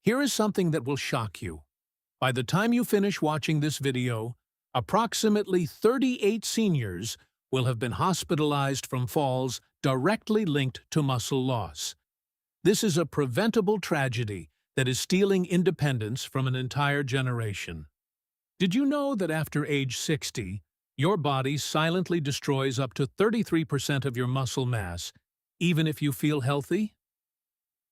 Here is something that will shock you. By the time you finish watching this video, approximately 38 seniors will have been hospitalized from falls directly linked to muscle loss. This is a preventable tragedy that is stealing independence from an entire generation. Did you know that after age 60, your body silently destroys up to 33% of your muscle mass, even if you feel healthy?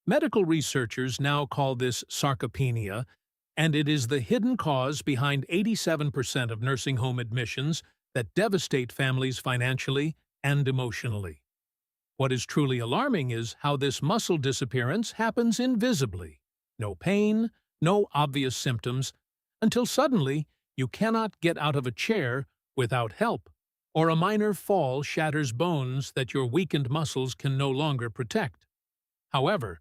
Medical researchers now call this sarcopenia, and it is the hidden cause behind 87% of nursing home admissions that devastate families financially and emotionally. What is truly alarming is how this muscle disappearance happens invisibly. No pain, no obvious symptoms, until suddenly you cannot get out of a chair without help, or a minor fall shatters bones that your weakened muscles can no longer protect. However,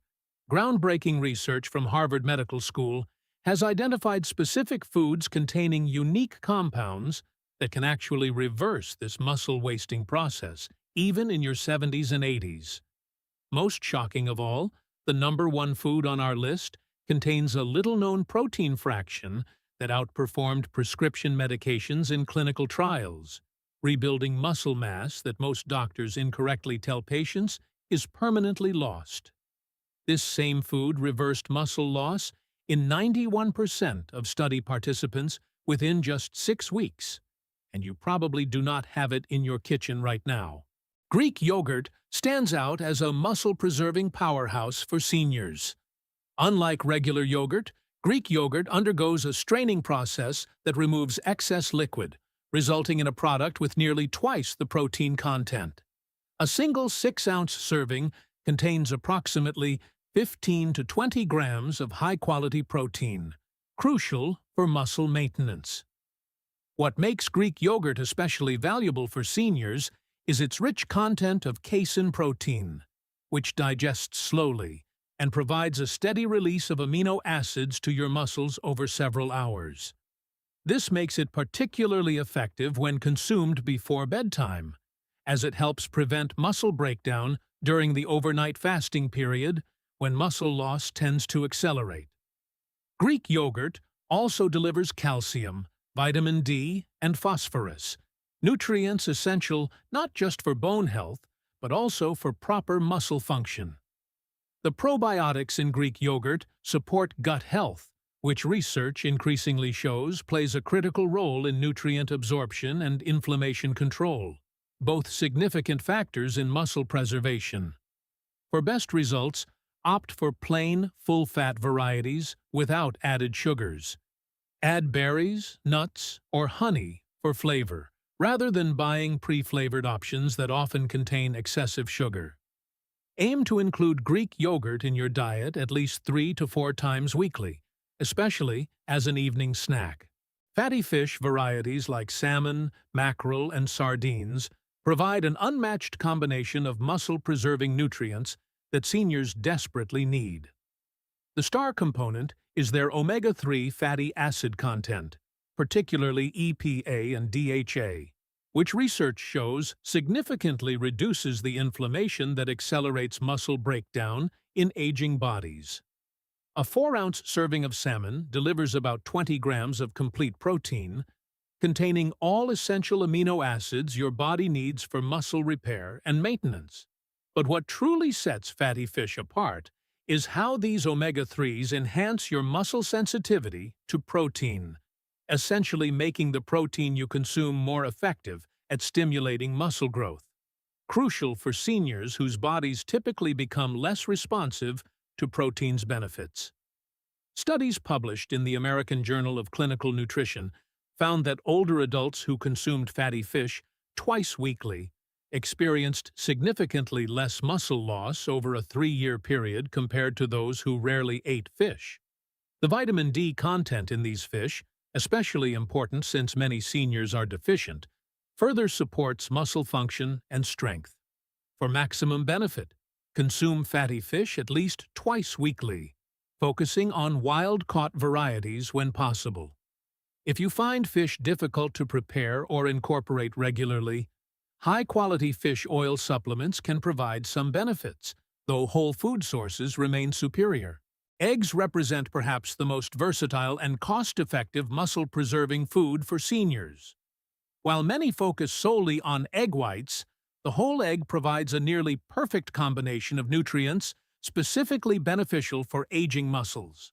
groundbreaking research from Harvard Medical School has identified specific foods containing unique compounds that can actually reverse this muscle-wasting process, even in your 70s and 80s. Most shocking of all, the #1 food on our list contains a little-known protein fraction that outperformed prescription medications in clinical trials, rebuilding muscle mass that most doctors incorrectly tell patients is permanently lost. This same food reversed muscle loss in 91% of study participants within just 6 weeks, and you probably do not have it in your kitchen right now. Greek yogurt stands out as a muscle-preserving powerhouse for seniors. Unlike regular yogurt, Greek yogurt undergoes a straining process that removes excess liquid, resulting in a product with nearly twice the protein content. A single 6-ounce serving contains approximately 15 to 20 grams of high-quality protein, crucial for muscle maintenance. What makes Greek yogurt especially valuable for seniors is its rich content of casein protein, which digests slowly and provides a steady release of amino acids to your muscles over several hours. This makes it particularly effective when consumed before bedtime, as it helps prevent muscle breakdown during the overnight fasting period when muscle loss tends to accelerate. Greek yogurt also delivers calcium, vitamin D, and phosphorus, nutrients essential not just for bone health, but also for proper muscle function. The probiotics in Greek yogurt support gut health, which research increasingly shows plays a critical role in nutrient absorption and inflammation control, both significant factors in muscle preservation. For best results, opt for plain, full-fat varieties without added sugars. Add berries, nuts, or honey for flavor, rather than buying pre-flavored options that often contain excessive sugar. Aim to include Greek yogurt in your diet at least 3 to 4 times weekly, especially as an evening snack. Fatty fish varieties like salmon, mackerel, and sardines provide an unmatched combination of muscle-preserving nutrients that seniors desperately need. The star component is their omega-3 fatty acid content, particularly EPA and DHA, which research shows significantly reduces the inflammation that accelerates muscle breakdown in aging bodies. A 4-ounce serving of salmon delivers about 20 grams of complete protein, containing all essential amino acids your body needs for muscle repair and maintenance. But what truly sets fatty fish apart is how these omega-3s enhance your muscle sensitivity to protein, essentially making the protein you consume more effective at stimulating muscle growth, crucial for seniors whose bodies typically become less responsive to protein's benefits. Studies published in the American Journal of Clinical Nutrition found that older adults who consumed fatty fish twice weekly experienced significantly less muscle loss over a 3-year period compared to those who rarely ate fish. The vitamin D content in these fish, especially important since many seniors are deficient, further supports muscle function and strength. For maximum benefit, consume fatty fish at least twice weekly, focusing on wild-caught varieties when possible. If you find fish difficult to prepare or incorporate regularly, high-quality fish oil supplements can provide some benefits, though whole food sources remain superior. Eggs represent perhaps the most versatile and cost-effective muscle-preserving food for seniors. While many focus solely on egg whites, the whole egg provides a nearly perfect combination of nutrients specifically beneficial for aging muscles.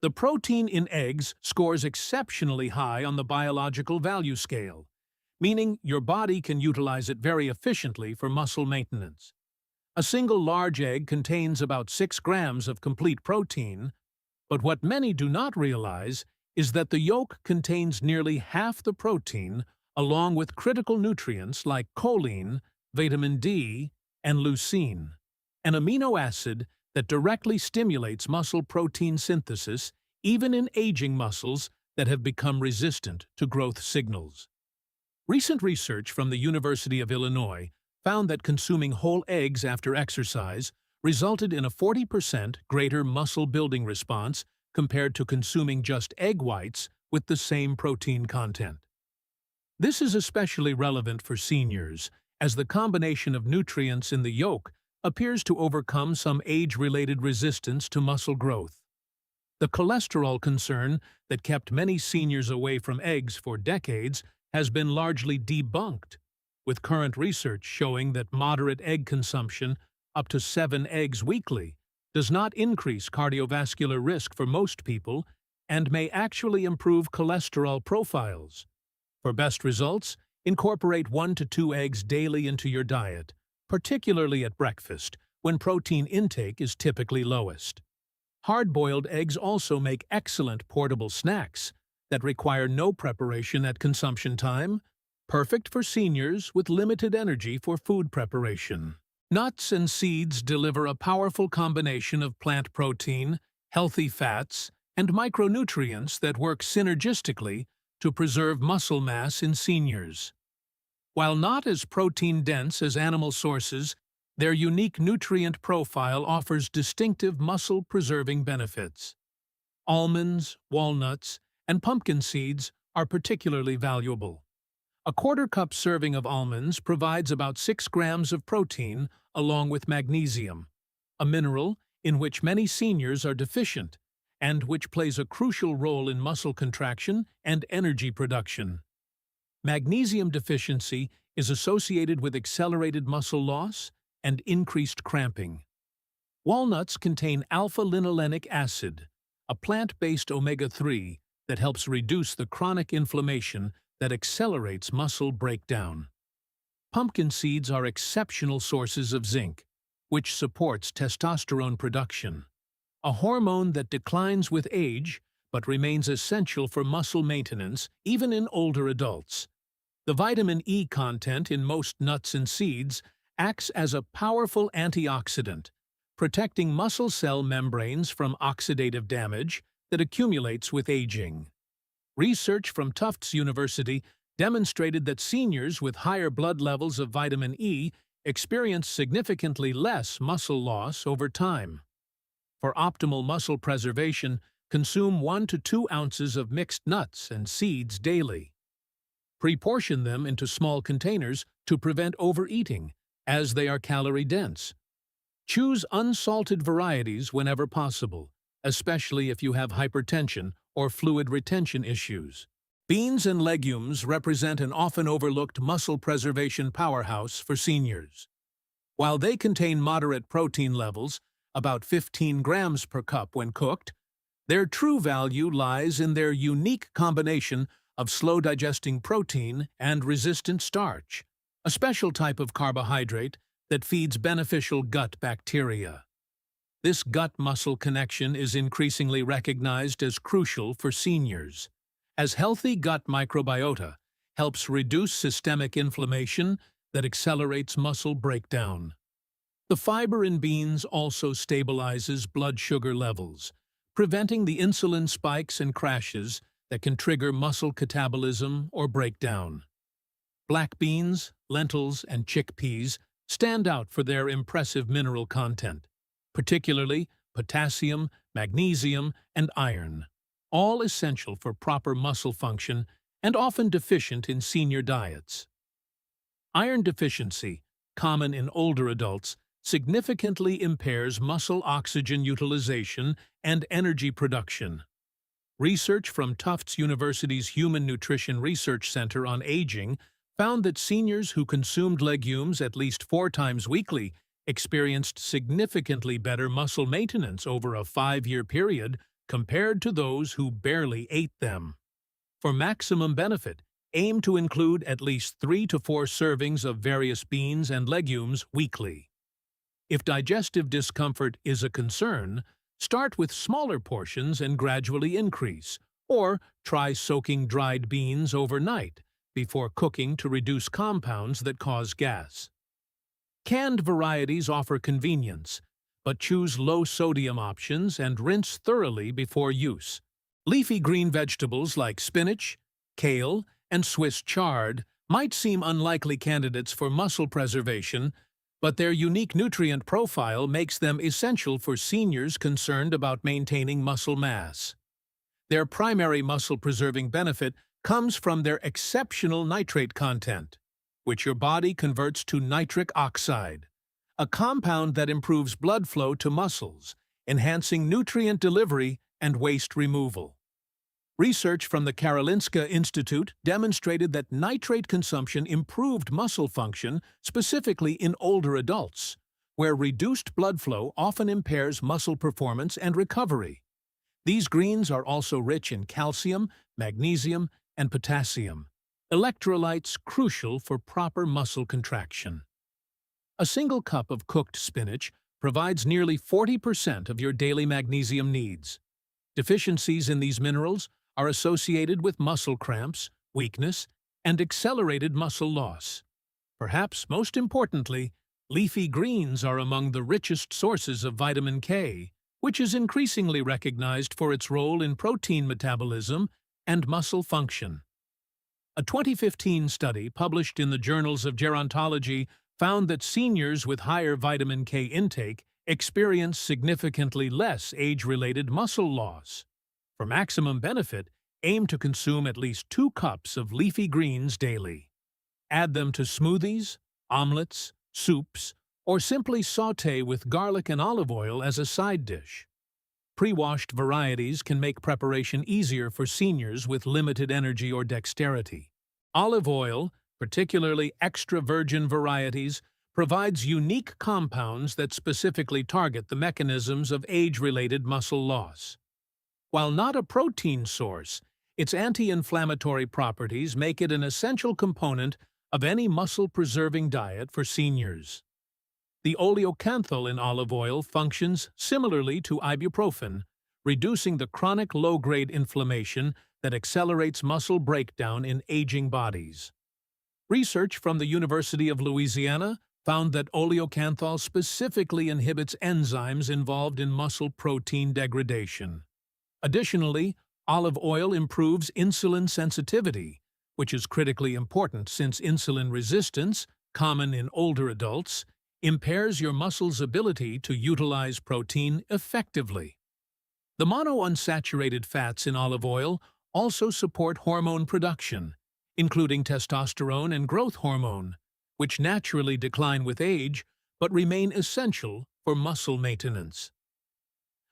The protein in eggs scores exceptionally high on the biological value scale, meaning your body can utilize it very efficiently for muscle maintenance. A single large egg contains about 6 grams of complete protein, but what many do not realize is that the yolk contains nearly half the protein, along with critical nutrients like choline, vitamin D, and leucine, an amino acid that directly stimulates muscle protein synthesis even in aging muscles that have become resistant to growth signals. Recent research from the University of Illinois found that consuming whole eggs after exercise resulted in a 40% greater muscle-building response compared to consuming just egg whites with the same protein content. This is especially relevant for seniors, as the combination of nutrients in the yolk appears to overcome some age-related resistance to muscle growth. The cholesterol concern that kept many seniors away from eggs for decades has been largely debunked, with current research showing that moderate egg consumption, up to 7 eggs weekly, does not increase cardiovascular risk for most people and may actually improve cholesterol profiles. For best results, incorporate 1 to 2 eggs daily into your diet, particularly at breakfast, when protein intake is typically lowest. Hard-boiled eggs also make excellent portable snacks that require no preparation at consumption time, perfect for seniors with limited energy for food preparation. Nuts and seeds deliver a powerful combination of plant protein, healthy fats, and micronutrients that work synergistically to preserve muscle mass in seniors. While not as protein-dense as animal sources, their unique nutrient profile offers distinctive muscle-preserving benefits. Almonds, walnuts, and pumpkin seeds are particularly valuable. A quarter-cup serving of almonds provides about 6 grams of protein along with magnesium, a mineral in which many seniors are deficient and which plays a crucial role in muscle contraction and energy production. Magnesium deficiency is associated with accelerated muscle loss and increased cramping. Walnuts contain alpha-linolenic acid, a plant-based omega-3 that helps reduce the chronic inflammation that accelerates muscle breakdown. Pumpkin seeds are exceptional sources of zinc, which supports testosterone production, a hormone that declines with age but remains essential for muscle maintenance even in older adults. The vitamin E content in most nuts and seeds acts as a powerful antioxidant, protecting muscle cell membranes from oxidative damage that accumulates with aging. Research from Tufts University demonstrated that seniors with higher blood levels of vitamin E experience significantly less muscle loss over time. For optimal muscle preservation, consume 1 to 2 ounces of mixed nuts and seeds daily. Pre-portion them into small containers to prevent overeating, as they are calorie-dense. Choose unsalted varieties whenever possible, especially if you have hypertension or fluid retention issues. Beans and legumes represent an often overlooked muscle preservation powerhouse for seniors. While they contain moderate protein levels, about 15 grams per cup when cooked, their true value lies in their unique combination of slow-digesting protein and resistant starch, a special type of carbohydrate that feeds beneficial gut bacteria. This gut-muscle connection is increasingly recognized as crucial for seniors, as healthy gut microbiota helps reduce systemic inflammation that accelerates muscle breakdown. The fiber in beans also stabilizes blood sugar levels, preventing the insulin spikes and crashes that can trigger muscle catabolism or breakdown. Black beans, lentils, and chickpeas stand out for their impressive mineral content, particularly potassium, magnesium, and iron, all essential for proper muscle function and often deficient in senior diets. Iron deficiency, common in older adults, significantly impairs muscle oxygen utilization and energy production. Research from Tufts University's Human Nutrition Research Center on Aging found that seniors who consumed legumes at least 4 times weekly experienced significantly better muscle maintenance over a 5-year period compared to those who barely ate them. For maximum benefit, aim to include at least 3 to 4 servings of various beans and legumes weekly. If digestive discomfort is a concern, start with smaller portions and gradually increase, or try soaking dried beans overnight before cooking to reduce compounds that cause gas. Canned varieties offer convenience, but choose low-sodium options and rinse thoroughly before use. Leafy green vegetables like spinach, kale, and Swiss chard might seem unlikely candidates for muscle preservation, but their unique nutrient profile makes them essential for seniors concerned about maintaining muscle mass. Their primary muscle-preserving benefit comes from their exceptional nitrate content, which your body converts to nitric oxide, a compound that improves blood flow to muscles, enhancing nutrient delivery and waste removal. Research from the Karolinska Institute demonstrated that nitrate consumption improved muscle function, specifically in older adults, where reduced blood flow often impairs muscle performance and recovery. These greens are also rich in calcium, magnesium, and potassium, electrolytes crucial for proper muscle contraction. A single cup of cooked spinach provides nearly 40% of your daily magnesium needs. Deficiencies in these minerals are associated with muscle cramps, weakness, and accelerated muscle loss. Perhaps most importantly, leafy greens are among the richest sources of vitamin K, which is increasingly recognized for its role in protein metabolism and muscle function. A 2015 study published in the Journals of Gerontology found that seniors with higher vitamin K intake experience significantly less age-related muscle loss. For maximum benefit, aim to consume at least 2 cups of leafy greens daily. Add them to smoothies, omelets, soups, or simply sauté with garlic and olive oil as a side dish. Pre-washed varieties can make preparation easier for seniors with limited energy or dexterity. Olive oil, particularly extra virgin varieties, provides unique compounds that specifically target the mechanisms of age-related muscle loss. While not a protein source, its anti-inflammatory properties make it an essential component of any muscle-preserving diet for seniors. The oleocanthal in olive oil functions similarly to ibuprofen, reducing the chronic low-grade inflammation that accelerates muscle breakdown in aging bodies. Research from the University of Louisiana found that oleocanthal specifically inhibits enzymes involved in muscle protein degradation. Additionally, olive oil improves insulin sensitivity, which is critically important since insulin resistance, common in older adults, impairs your muscle's ability to utilize protein effectively. The monounsaturated fats in olive oil also support hormone production, including testosterone and growth hormone, which naturally decline with age but remain essential for muscle maintenance.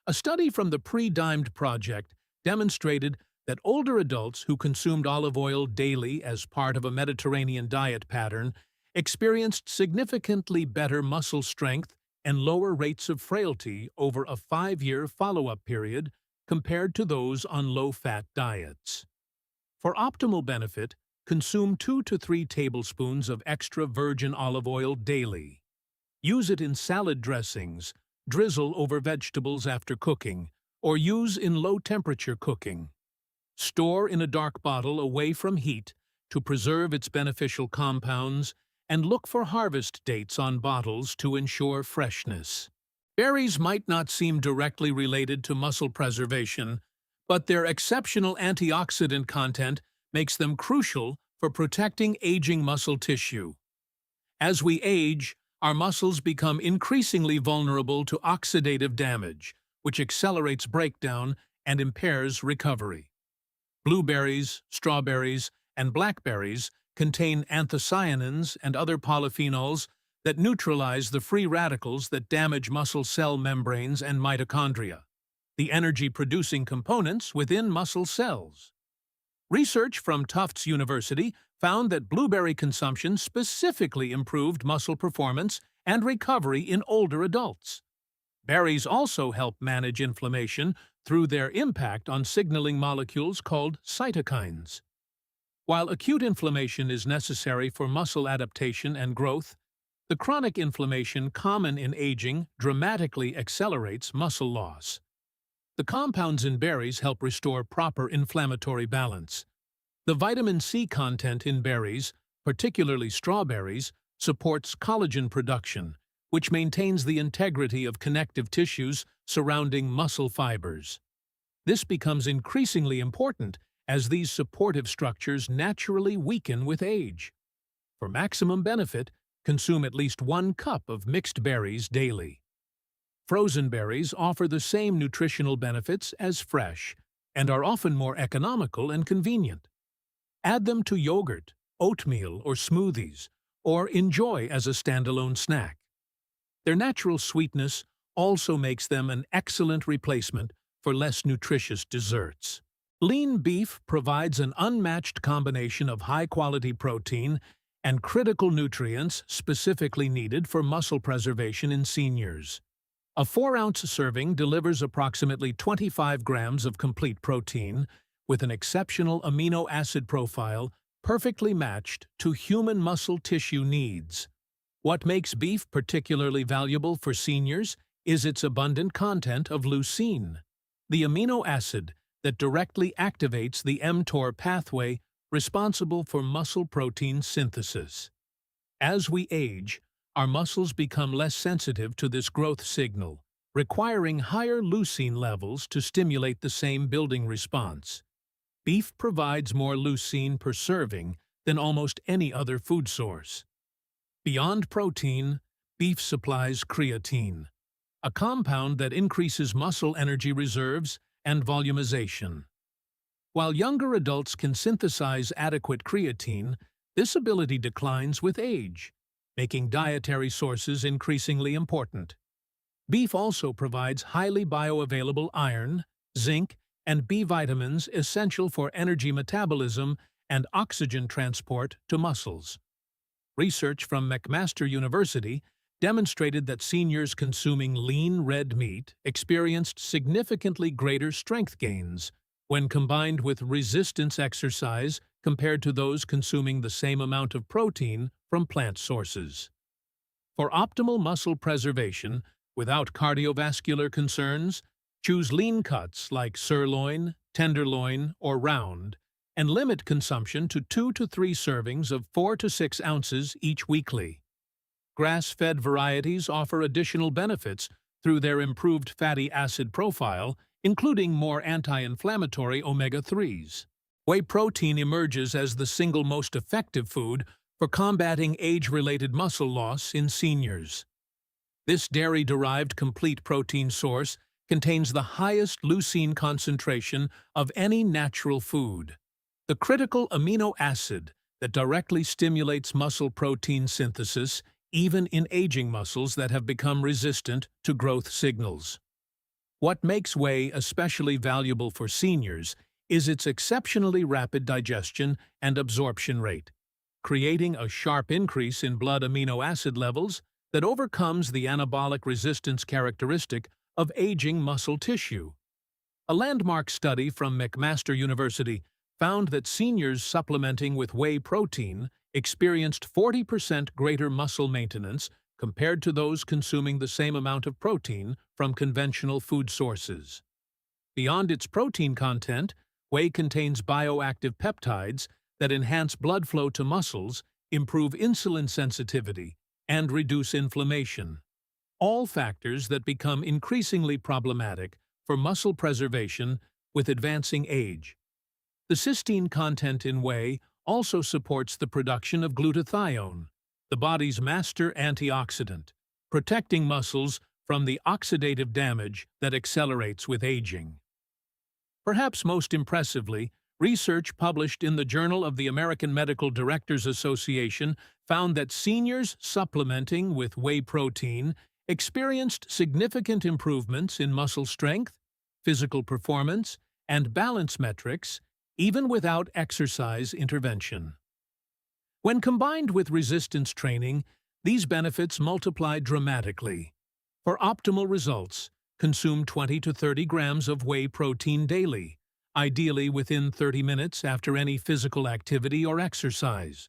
A study from the Pre-Dimed Project demonstrated that older adults who consumed olive oil daily as part of a Mediterranean diet pattern experienced significantly better muscle strength and lower rates of frailty over a 5-year follow-up period compared to those on low-fat diets. For optimal benefit, consume 2 to 3 tablespoons of extra virgin olive oil daily. Use it in salad dressings, drizzle over vegetables after cooking, or use in low-temperature cooking. Store in a dark bottle away from heat to preserve its beneficial compounds, and look for harvest dates on bottles to ensure freshness. Berries might not seem directly related to muscle preservation, but their exceptional antioxidant content makes them crucial for protecting aging muscle tissue. As we age, our muscles become increasingly vulnerable to oxidative damage, which accelerates breakdown and impairs recovery. Blueberries, strawberries, and blackberries contain anthocyanins and other polyphenols that neutralize the free radicals that damage muscle cell membranes and mitochondria, the energy-producing components within muscle cells. Research from Tufts University found that blueberry consumption specifically improved muscle performance and recovery in older adults. Berries also help manage inflammation through their impact on signaling molecules called cytokines. While acute inflammation is necessary for muscle adaptation and growth, the chronic inflammation common in aging dramatically accelerates muscle loss. The compounds in berries help restore proper inflammatory balance. The vitamin C content in berries, particularly strawberries, supports collagen production, which maintains the integrity of connective tissues surrounding muscle fibers. This becomes increasingly important as these supportive structures naturally weaken with age. For maximum benefit, consume at least 1 cup of mixed berries daily. Frozen berries offer the same nutritional benefits as fresh and are often more economical and convenient. Add them to yogurt, oatmeal, or smoothies, or enjoy as a standalone snack. Their natural sweetness also makes them an excellent replacement for less nutritious desserts. Lean beef provides an unmatched combination of high-quality protein and critical nutrients specifically needed for muscle preservation in seniors. A 4-ounce serving delivers approximately 25 grams of complete protein with an exceptional amino acid profile perfectly matched to human muscle tissue needs. What makes beef particularly valuable for seniors is its abundant content of leucine, the amino acid that directly activates the mTOR pathway responsible for muscle protein synthesis. As we age, our muscles become less sensitive to this growth signal, requiring higher leucine levels to stimulate the same building response. Beef provides more leucine per serving than almost any other food source. Beyond protein, beef supplies creatine, a compound that increases muscle energy reserves and volumization. While younger adults can synthesize adequate creatine, this ability declines with age, making dietary sources increasingly important. Beef also provides highly bioavailable iron, zinc, and B vitamins essential for energy metabolism and oxygen transport to muscles. Research from McMaster University demonstrated that seniors consuming lean red meat experienced significantly greater strength gains when combined with resistance exercise compared to those consuming the same amount of protein from plant sources. For optimal muscle preservation without cardiovascular concerns, choose lean cuts like sirloin, tenderloin, or round, and limit consumption to 2 to 3 servings of 4 to 6 ounces each weekly. Grass-fed varieties offer additional benefits through their improved fatty acid profile, including more anti-inflammatory omega-3s. Whey protein emerges as the single most effective food for combating age-related muscle loss in seniors. This dairy-derived complete protein source contains the highest leucine concentration of any natural food, the critical amino acid that directly stimulates muscle protein synthesis even in aging muscles that have become resistant to growth signals. What makes whey especially valuable for seniors is its exceptionally rapid digestion and absorption rate, creating a sharp increase in blood amino acid levels that overcomes the anabolic resistance characteristic of aging muscle tissue. A landmark study from McMaster University found that seniors supplementing with whey protein experienced 40% greater muscle maintenance compared to those consuming the same amount of protein from conventional food sources. Beyond its protein content, whey contains bioactive peptides that enhance blood flow to muscles, improve insulin sensitivity, and reduce inflammation. All factors that become increasingly problematic for muscle preservation with advancing age. The cysteine content in whey also supports the production of glutathione, the body's master antioxidant, protecting muscles from the oxidative damage that accelerates with aging. Perhaps most impressively, Research published in the Journal of the American Medical Directors Association found that seniors supplementing with whey protein experienced significant improvements in muscle strength, physical performance, and balance metrics, even without exercise intervention. When combined with resistance training, these benefits multiply dramatically. For optimal results, consume 20 to 30 grams of whey protein daily, ideally within 30 minutes after any physical activity or exercise.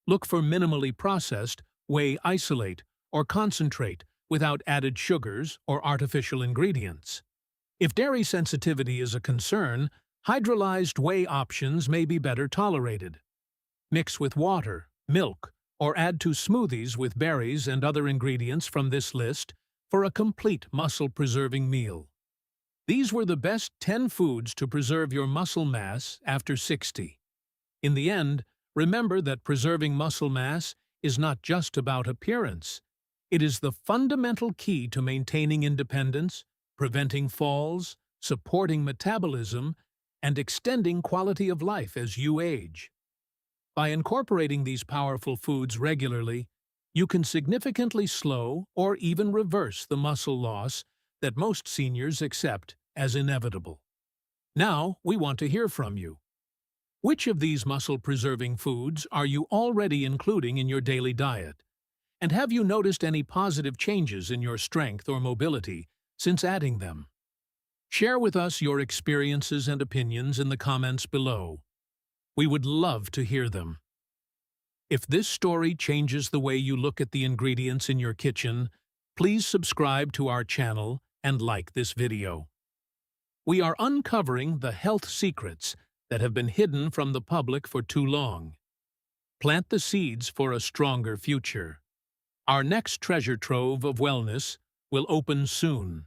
Look for minimally processed whey isolate or concentrate without added sugars or artificial ingredients. If dairy sensitivity is a concern, hydrolyzed whey options may be better tolerated. Mix with water, milk, or add to smoothies with berries and other ingredients from this list for a complete muscle-preserving meal. These were the best 10 foods to preserve your muscle mass after 60. In the end, remember that preserving muscle mass is not just about appearance. It is the fundamental key to maintaining independence, preventing falls, supporting metabolism, and extending quality of life as you age. By incorporating these powerful foods regularly, you can significantly slow or even reverse the muscle loss that most seniors accept as inevitable. Now, we want to hear from you. Which of these muscle-preserving foods are you already including in your daily diet? And have you noticed any positive changes in your strength or mobility since adding them? Share with us your experiences and opinions in the comments below. We would love to hear them. If this story changes the way you look at the ingredients in your kitchen, please subscribe to our channel and like this video. We are uncovering the health secrets that have been hidden from the public for too long. Plant the seeds for a stronger future. Our next treasure trove of wellness will open soon.